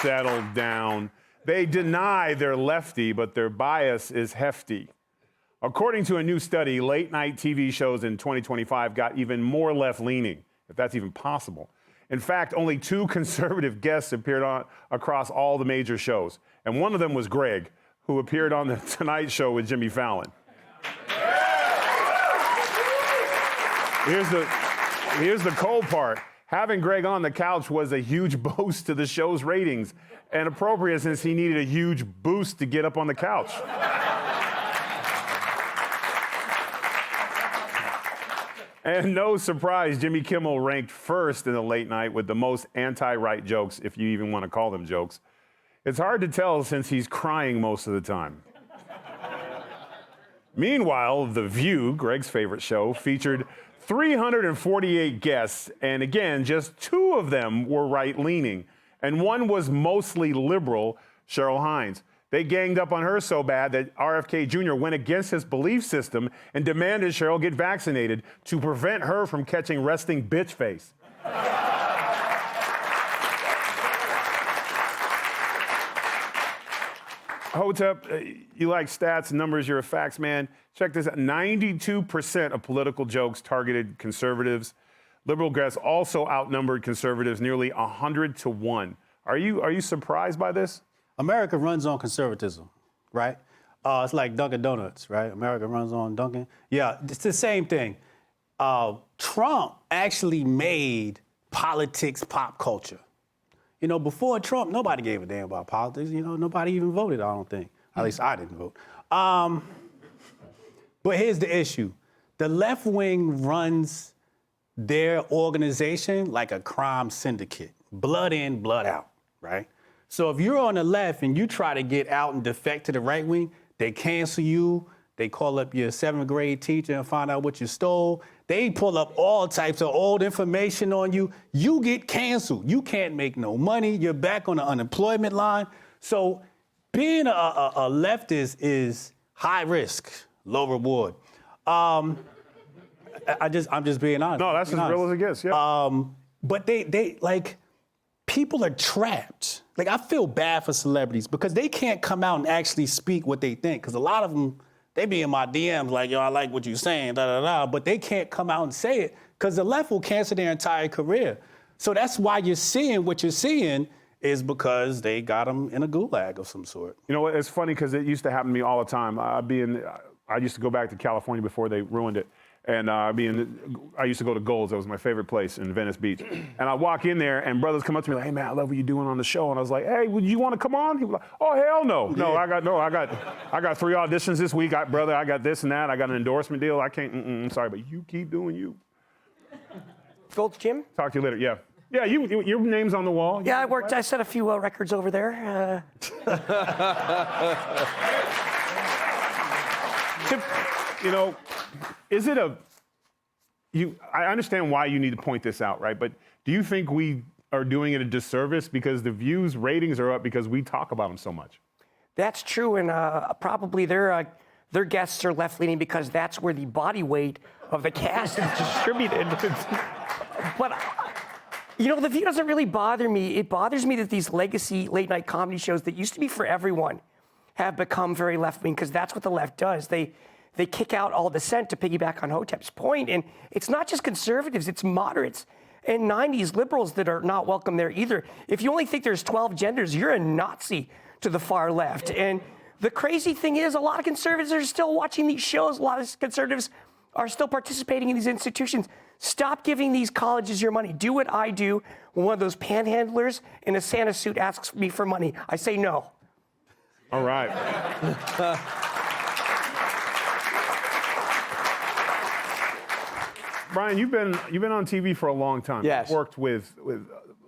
settle down. They deny they're lefty, but their bias is hefty. According to a new study, late-night TV shows in 2025 got even more left-leaning, if that's even possible. In fact, only 2 conservative guests appeared across all the major shows, and one of them was Greg, who appeared on The Tonight Show with Jimmy Fallon. Here's the cold part. Having Greg on the couch was a huge boost to the show's ratings, and appropriate since he needed a huge boost to get up on the couch. And no surprise, Jimmy Kimmel ranked first in the late night with the most anti-right jokes, if you even want to call them jokes. It's hard to tell since he's crying most of the time. Meanwhile, The View, Greg's favorite show, featured 348 guests, and again, just 2 of them were right-leaning, and one was mostly liberal, Cheryl Hines. They ganged up on her so bad that RFK Jr. went against his belief system and demanded Cheryl get vaccinated to prevent her from catching resting bitch face. Hotep, you like stats, numbers, you're a facts man. Check this out, 92% of political jokes targeted conservatives. Liberal guests also outnumbered conservatives nearly 100 to 1. Are you surprised by this? America runs on conservatism, right? It's like Dunkin' Donuts, right? America runs on Dunkin'. Yeah, it's the same thing. Trump actually made politics pop culture. You know, before Trump, nobody gave a damn about politics. You know, nobody even voted, I don't think. At least I didn't vote. But here's the issue. The left wing runs their organization like a crime syndicate. Blood in, blood out, right? So if you're on the left and you try to get out and defect to the right wing, they cancel you. They call up your 7th grade teacher and find out what you stole. They pull up all types of old information on you. You get canceled. You can't make no money. You're back on the unemployment line. So being a leftist is high risk, low reward. I'm just being honest. No, that's as real as it gets, yeah. But they like, people are trapped. Like, I feel bad for celebrities because they can't come out and actually speak what they think. Because a lot of them, they be in my DMs like, yo, I like what you're saying, da-da-da. But they can't come out and say it because the left will cancel their entire career. So that's why you're seeing what you're seeing is because they got them in a gulag of some sort. You know what, it's funny because it used to happen to me all the time. I used to go back to California before they ruined it. And I used to go to Gold's. That was my favorite place in Venice Beach. And I walk in there, and brothers come up to me like, "Hey man, I love what you're doing on the show." And I was like, "Hey, would you want to come on?" He was like, "Oh hell no, I got 3 auditions this week, brother. I got this and that. I got an endorsement deal. I can't. I'm sorry, but you keep doing you." Gold's Gym. Talk to you later. Yeah, yeah. Your name's on the wall. Yeah, I worked. I set a few records over there. You know, is it I understand why you need to point this out, right? But do you think we are doing it a disservice because the View's ratings are up because we talk about them so much? That's true, and probably their guests are left-leaning because that's where the body weight of the cast is distributed. But, you know, The View doesn't really bother me. It bothers me that these legacy late-night comedy shows that used to be for everyone have become very left-wing because that's what the left does. They kick out all dissent, to piggyback on Hotep's point, and it's not just conservatives, it's moderates and 90s liberals that are not welcome there either. If you only think there's 12 genders, you're a Nazi to the far left. And the crazy thing is, a lot of conservatives are still watching these shows. A lot of conservatives are still participating in these institutions. Stop giving these colleges your money. Do what I do when one of those panhandlers in a Santa suit asks me for money. I say no. All right. Brian, you've been on TV for a long time. Yes. You've worked with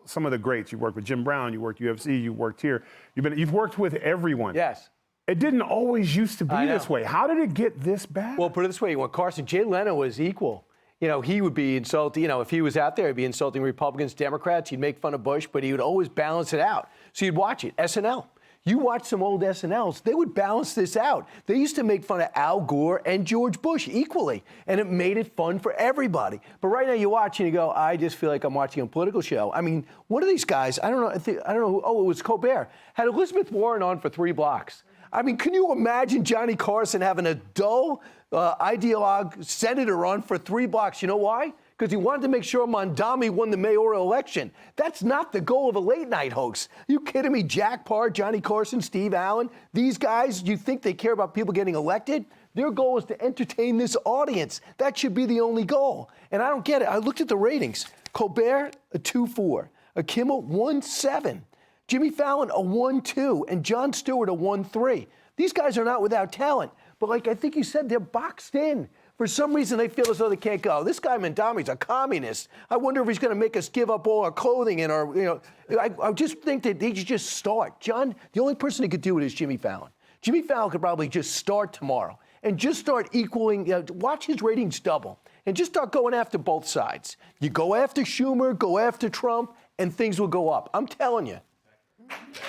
some of the greats. You worked with Jim Brown. You worked UFC. You worked here. You've worked with everyone. Yes. It didn't always used to be this way. How did it get this bad? Well, put it this way: when Jay Leno was equal, you know, he would be insulting. You know, if he was out there, he'd be insulting Republicans, Democrats. He'd make fun of Bush, but he would always balance it out. So you'd watch it. SNL. You watch some old SNLs, they would balance this out. They used to make fun of Al Gore and George Bush equally, and it made it fun for everybody. But right now you watch and you go, I just feel like I'm watching a political show. I mean, one of these guys, I don't know, oh, it was Colbert, had Elizabeth Warren on for 3 blocks. I mean, can you imagine Johnny Carson having a dull ideologue senator on for 3 blocks? You know why? Because he wanted to make sure Mondami won the mayoral election. That's not the goal of a late-night host. You kidding me? Jack Parr, Johnny Carson, Steve Allen, these guys, you think they care about people getting elected? Their goal is to entertain this audience. That should be the only goal. And I don't get it. I looked at the ratings. Colbert, a 2.4. Kimmel, 1.7. Jimmy Fallon, a 1.2. And Jon Stewart, a 1.3. These guys are not without talent. But like I think you said, they're boxed in. For some reason, they feel as though they can't go. This guy Mondami's a communist. I wonder if he's going to make us give up all our clothing and our, I just think that they should just start. John, the only person who could do it is Jimmy Fallon. Jimmy Fallon could probably just start tomorrow and just start equaling, watch his ratings double and just start going after both sides. You go after Schumer, go after Trump, and things will go up. I'm telling you.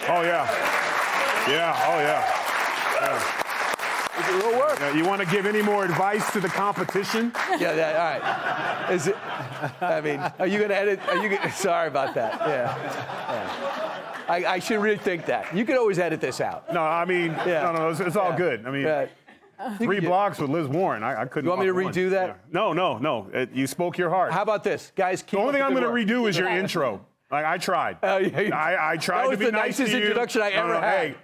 Oh, yeah. Yeah, oh, yeah. It'll work. You want to give any more advice to the competition? Yeah, all right. Is it? I mean, are you going to edit? Sorry about that. Yeah. I should really think that. You could always edit this out. No, I mean, no, it's all good. I mean, 3 blocks with Liz Warren. I couldn't. You want me to redo that? Yeah. No. You spoke your heart. How about this, guys? The only thing I'm going to redo is your intro. Like I tried. I tried to be nice to you. That was the nicest introduction I ever had. Hey,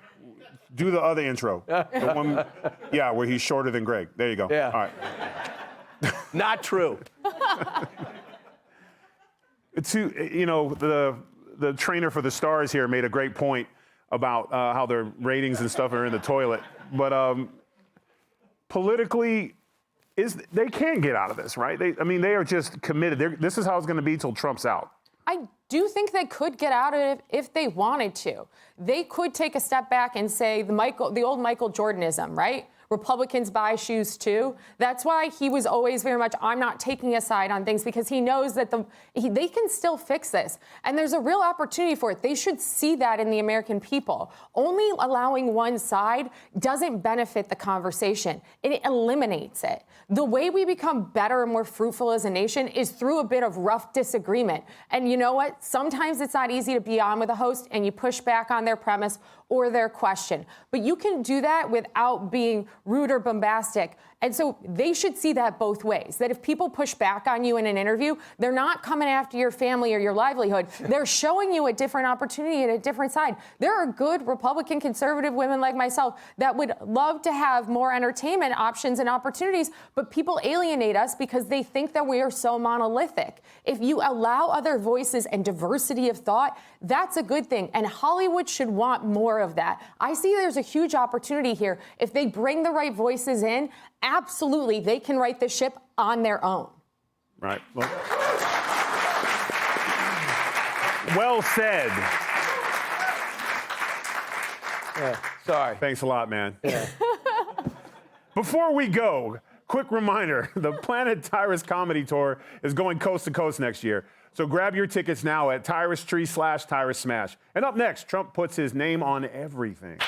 do the other intro. The one, where he's shorter than Greg. There you go. Yeah. All right. Not true. The trainer for the Stars here made a great point about how their ratings and stuff are in the toilet. But politically, they can get out of this, right? They are just committed. This is how it's going to be till Trump's out. I do think they could get out of it if they wanted to. They could take a step back and say the old Michael Jordanism, right? Republicans buy shoes too. That's why he was always very much, I'm not taking a side on things, because he knows that they can still fix this. And there's a real opportunity for it. They should see that in the American people. Only allowing one side doesn't benefit the conversation. It eliminates it. The way we become better and more fruitful as a nation is through a bit of rough disagreement. And you know what? Sometimes it's not easy to be on with a host and you push back on their premise or their question. But you can do that without being rude or bombastic. And so they should see that both ways, that if people push back on you in an interview, they're not coming after your family or your livelihood. They're showing you a different opportunity and a different side. There are good Republican conservative women like myself that would love to have more entertainment options and opportunities, but people alienate us because they think that we are so monolithic. If you allow other voices and diversity of thought, that's a good thing. And Hollywood should want more of that. I see there's a huge opportunity here. If they bring the right voices in, absolutely, they can right the ship on their own. Right. Well said. Yeah, sorry. Thanks a lot, man. Yeah. Before we go, quick reminder, the Planet Tyrus Comedy Tour is going coast to coast next year. So grab your tickets now at TyrusTree/Tyrus Smash. And up next, Trump puts his name on everything.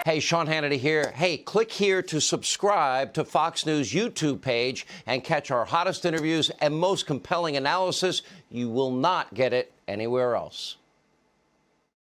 Hey, Sean Hannity here. Hey, click here to subscribe to Fox News YouTube page and catch our hottest interviews and most compelling analysis. You will not get it anywhere else.